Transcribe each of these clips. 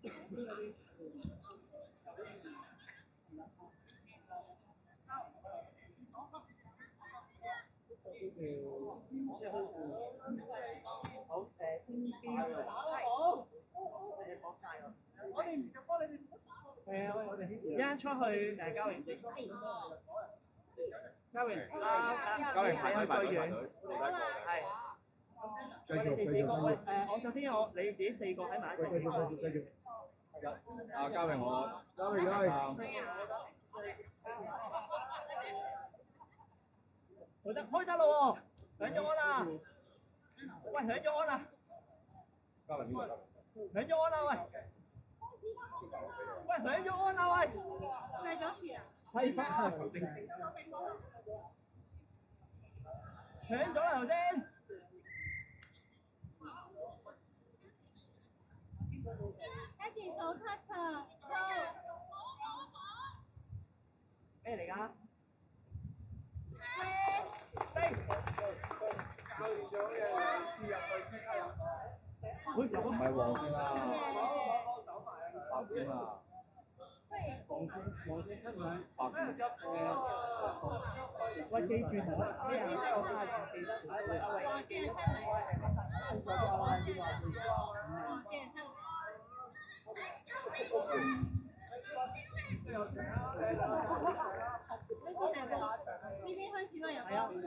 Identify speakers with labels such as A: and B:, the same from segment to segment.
A: 好邊我哋唔就幫你哋。係啊，我哋而家出去交完先。交完睇去最遠。係。繼續。我首先你自己4個喺埋一齊。繼續。
B: 交俾我。
A: 交俾佢。開得咯喎，響咗安啦。喂，響咗安啦。
B: 交俾邊個？
A: 響咗安啦喂。喂，響咗安啦喂。咩咗事啊？係不行正。響咗啦頭先。
C: 一件手卡卡，
A: 咩嚟㗎？唔
B: 係黃線啊，白線啊，黃線出名，白線
A: 喂，記住同我咩啊？我係記得。
C: 黃線係出名。黃線係出名。呢邊開始啦，有冇？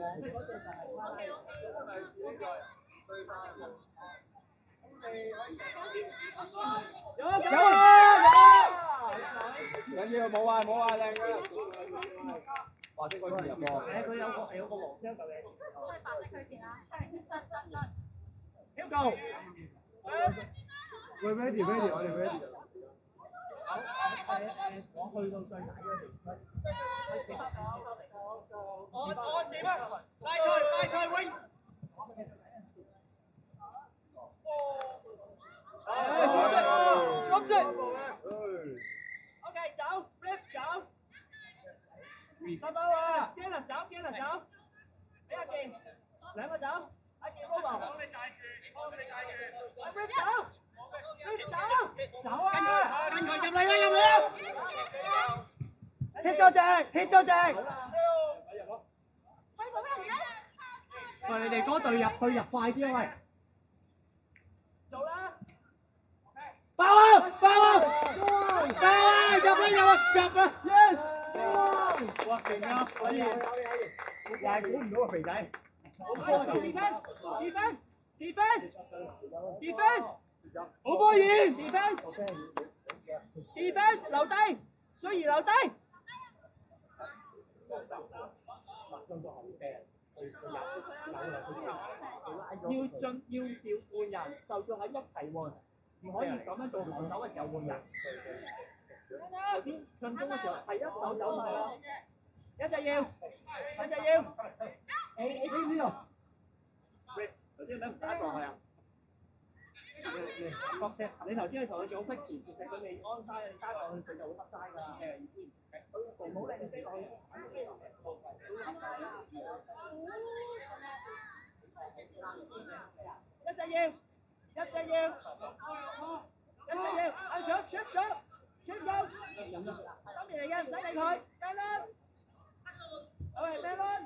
B: 緊要冇啊靚嘅，白色嗰條入波。
A: 佢有個黃色嚿嘢。
C: 都係白色佢先啦。得。
A: Hugo。
D: 喂 ready， 我哋 ready。
A: 我去到最大嗰條。
E: 我點啊？拉賽 wing。
A: 組織。OK， 走 ，flip 走。快啊 ！Galen 走。俾阿健，2個走，阿健 Robo。幫你帶住。阿 flip 走。走啊！
E: 跟佢入嚟啦！
A: hit 多隻。喂，你哋嗰隊入快啲啊喂！做啦！爆啊！入啦 ！Yes！ 哇，勁啊！可以，
D: 又係估唔到個肥仔。
A: defense，好波演 defense 留低，需要留低。要調換人，就要喺一齊換，唔可以咁樣做防守嘅時候換人。頭先進攻嘅時候係一手走晒啦，一隻要。你邊度？頭先唔打過去啊？角石，你頭先去同佢做 quick， 其實佢未安晒，你加過去佢就會得晒㗎啦。冇力飛落去。一隻要，阿上 shoot 咗，今年嚟嘅唔使理佢，加啦。喂，Melon，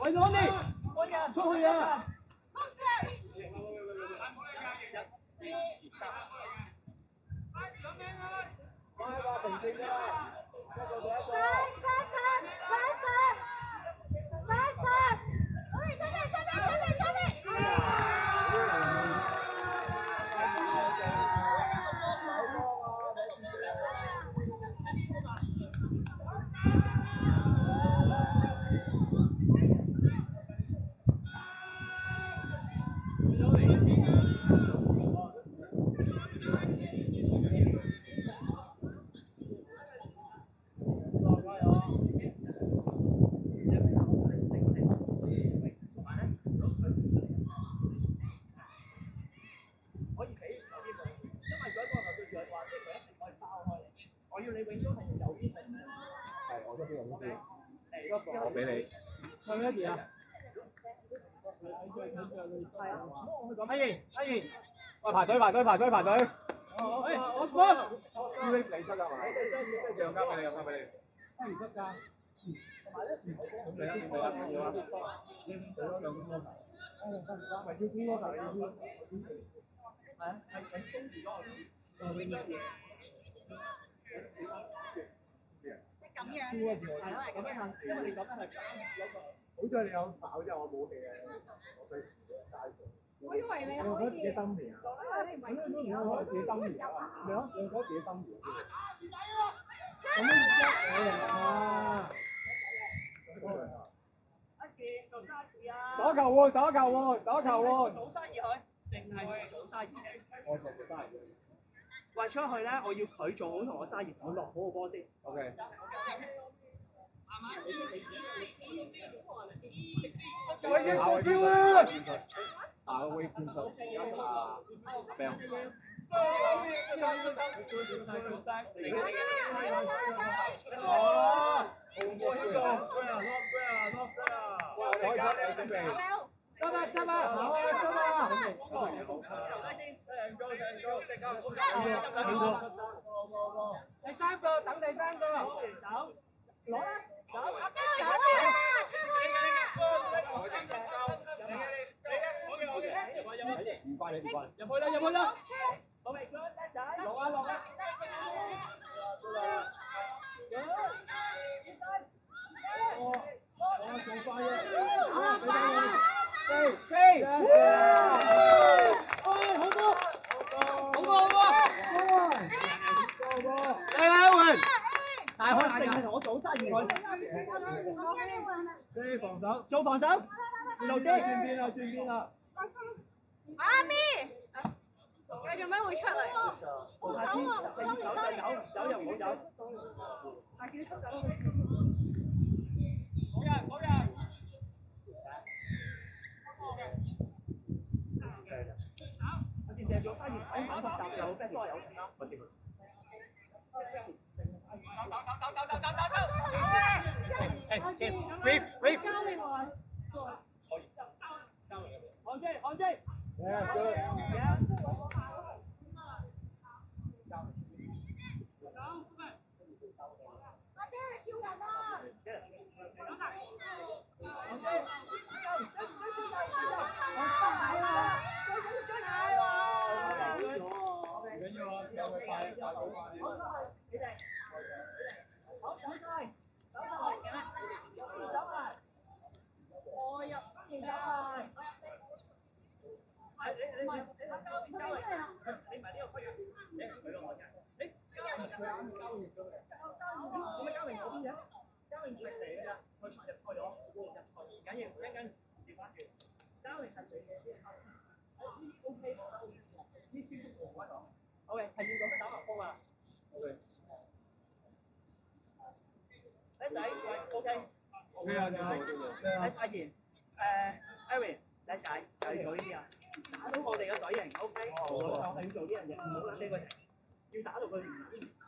A: 喂，Lonnie，出去啊！
B: 我俾你。唱咩嘢啊？阿賢，喂，排隊。我你出㗎嘛？讓交俾你。唔出㗎。咁你啊？
C: 咁樣。
A: 係啊，咁樣因為你咁樣係
D: 好在你有跑啫，我冇氣啊。
C: 我以為你
D: 我覺得自己
C: 可以。
D: 登年啊！我覺得自己登年啊！咩啊？你覺得自己登年？咁啊！
A: 阿健做生意啊！
B: 手球換。
A: 做生意佢，淨係做生意。
B: 我做生意。
A: 喂，出去咧，我要佢做好同我生意，我落好個波先。
B: OK。
D: 我已經過標啦！
B: 打個微觀眾啊，阿 Bell。
A: 第三個，等第三個，走，攞啦，走，
B: 唔關你，
A: 入去啦，好未？仔，落啊！大開淨係同我做生意，
D: 防守，
A: 做防守，
D: 轉邊啦！
C: 媽咪，你做咩會出嚟？
A: 下次你要走就走，走又唔好走。下次出走。好人。下次淨係做生意，睇馬複雜又 best 有成啦。看機。OK， 係要咁樣打埋風啊 ！OK， 仔仔，喂 ，OK， 阿賢，Aaron， 仔，就要做呢啲啊，打到我哋嘅隊形 ，OK， 就係要做呢樣嘢，唔好諗呢個型，要打到佢唔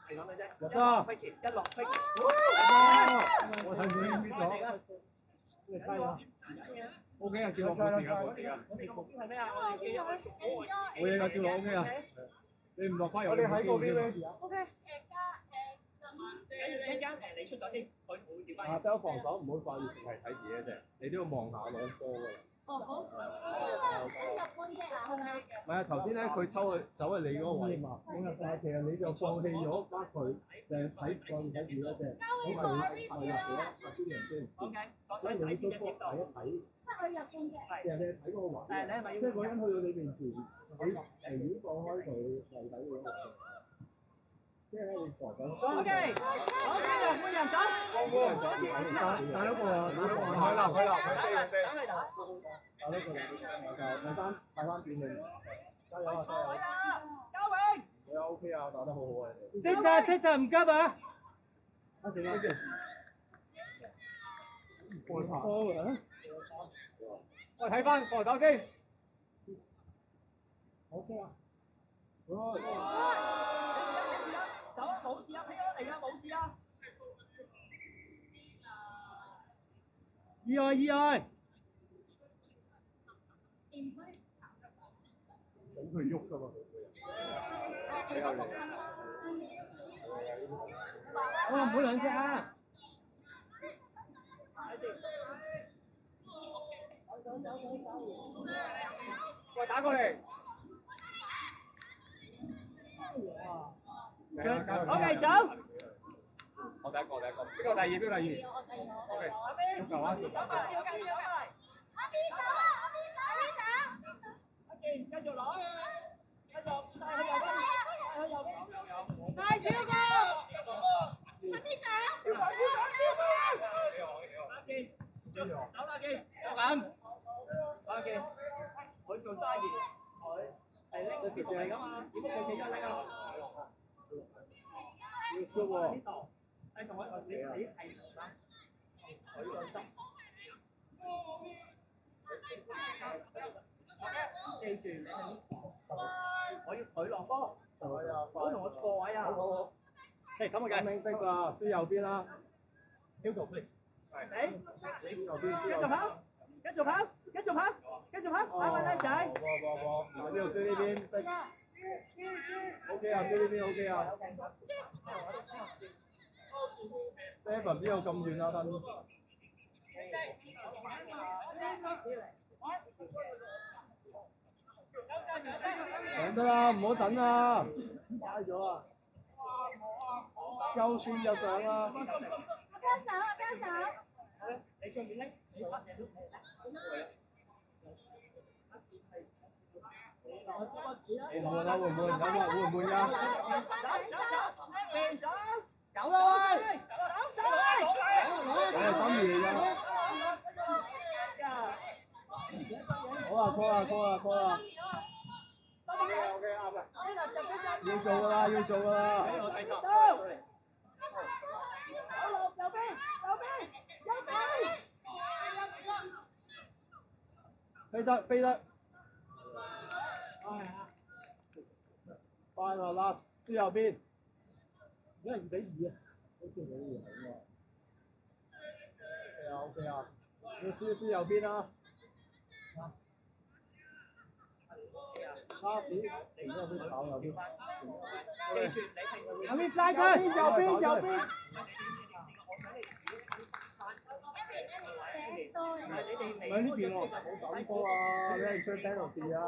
A: 係咁嘅啫，一落飛劍，
D: 我睇佢邊咗，你睇下。OK 啊，照落冇事啊。
A: 我哋個目標係咩啊？我哋嘅入去做好位置。
D: 冇嘢㗎，照落 OK 啊。你唔落翻油，你喺嗰邊 ready 啊
C: ？OK，
A: 一間你出咗先，佢會調翻。
B: 下周防守唔好掛住淨係睇自己啫，你都要望下攞波㗎。
C: 哦好。入半隻啊？OK。
B: 唔係啊，頭先咧佢抽去走去你嗰個位嘛，
D: 咁啊，但係其實你就放棄咗翻佢，就係睇住一隻，咁係入咗阿朱陽先。
A: OK，
D: 所以你都幫睇一睇。
C: 即係佢入半隻。
D: 其實你睇嗰個環，
A: 你係咪要？
D: 即係嗰人去到你面前，你寧願放開佢嚟睇佢。即係咧，你防守。
A: OK， 好，換人走。
D: 打多個啊！
B: 佢啦，
A: 等佢打。
D: 打多個，睇翻短命，加油啊！加油！
A: 嘉榮。
D: 你 OK 啊，打得好好啊！
A: Six 唔急啊！
D: 一陣啦，過拍。
B: 喂，睇翻防守先。
D: 好先啊！
A: 走啊！冇事啊，平安嚟㗎，冇事啊！意外意外。
B: 咁佢喐㗎嘛？
A: 我唔好兩隻啊！
B: 喂，打過嚟。
A: OK，走。
B: 我第一個，邊個第二？OK，足球啊！
A: 繼續攞，繼續帶去右邊，帶去右邊。
C: 大小個，喺邊上？
A: 阿健，走啦健，走緊。阿健，佢做生意，佢係拎個條嚟㗎嘛，點解佢企咗拎啊？
B: 要輸喎。
A: 呢度，你同我你係同啦，佢個心。記住你係我要佢落波，唔好同我錯位啊！好。係咁嘅。
B: 明星啊，輸右邊啦。
A: Hugo please。
B: 輸右邊，
A: 繼續跑，繼續跑，繼續跑，繼續跑，跑埋靚仔。
B: 波，呢度輸呢邊，OK 啊，輸呢邊 OK 啊。Seven 邊有咁遠啊？分。等得啦，唔好等啦，快咗啊！夠算就上啦。
C: 邊走？
A: 你上面拎，你把蛇都唔
B: 換啦，換㗎？
A: 走啦！走
B: 等於㗎。好啊 ，call 啊！要做㗎啦！飛得。快樂啦，輸右邊。
D: 而家2-2啊，好似2-2喎。
B: OK 啊，要輸右邊啦。巴士突然之間先跑右邊。
A: 記住你係
D: 右邊晒出，右邊。
B: 唔係呢邊喎，冇抌波啊！你係吹 penalty 啊！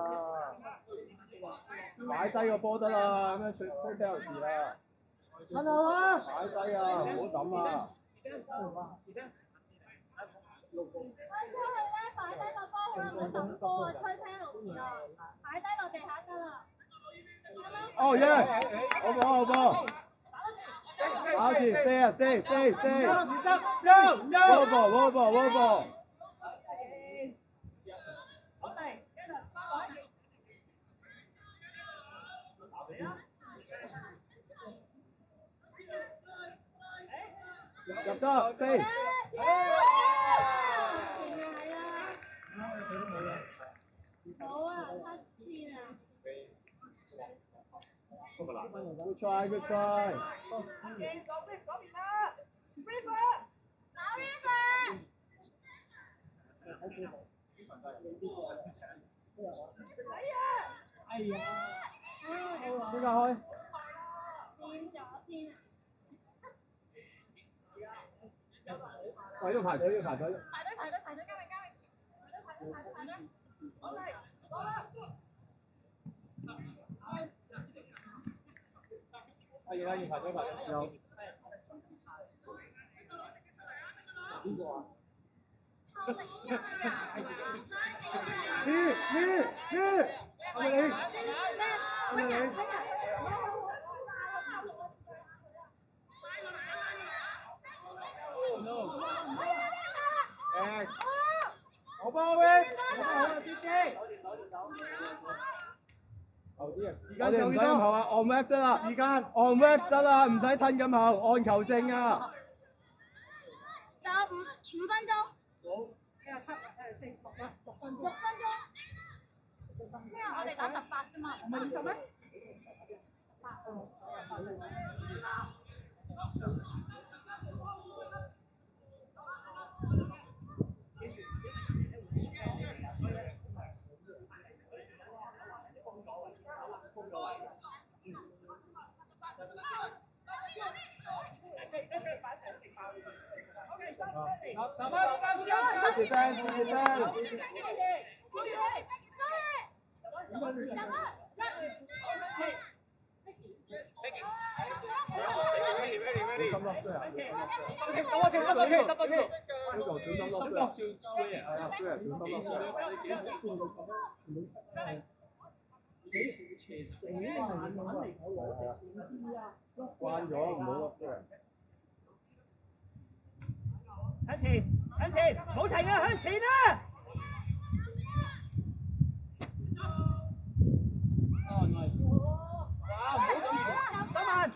B: 擺低個波得啦，咁樣吹 penalty 啦。
D: 等我啊！
B: 擺低啊，唔好抌啊！
C: 擺低個波好啦，唔好揼波啊，吹 penalty 啊，擺低落地下得啦。
B: 哦耶！好波！打住，stay！Wall！入得，飛！
C: 好啊，黑線啊！
B: Good try！
D: 哎呀，
B: 邊個開？喂，呢度排隊，
C: 排隊，交位。排隊。
B: 要排隊。有。邊個啊？係咪你？好波喂！我哋唔使咁後啊 ，on rap 得啦，時間 on rap 得啦，唔使褪咁後，按球證啊！
C: 仲有5分鐘。
A: 好，6分鐘。
C: 因為我哋打18啫嘛。
A: 唔係20咩？
B: 慣咗唔好落衰。
A: 向前，向前，唔好停啊！向前啊！三萬。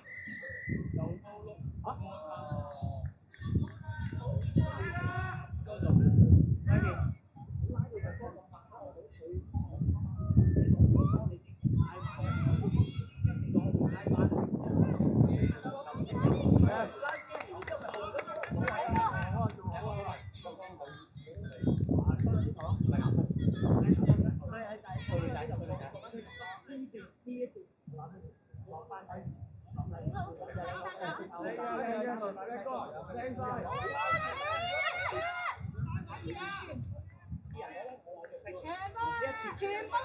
C: 全崩啊！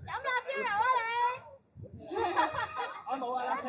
C: 飲辣椒油啊你！
A: 我冇啊，拉清。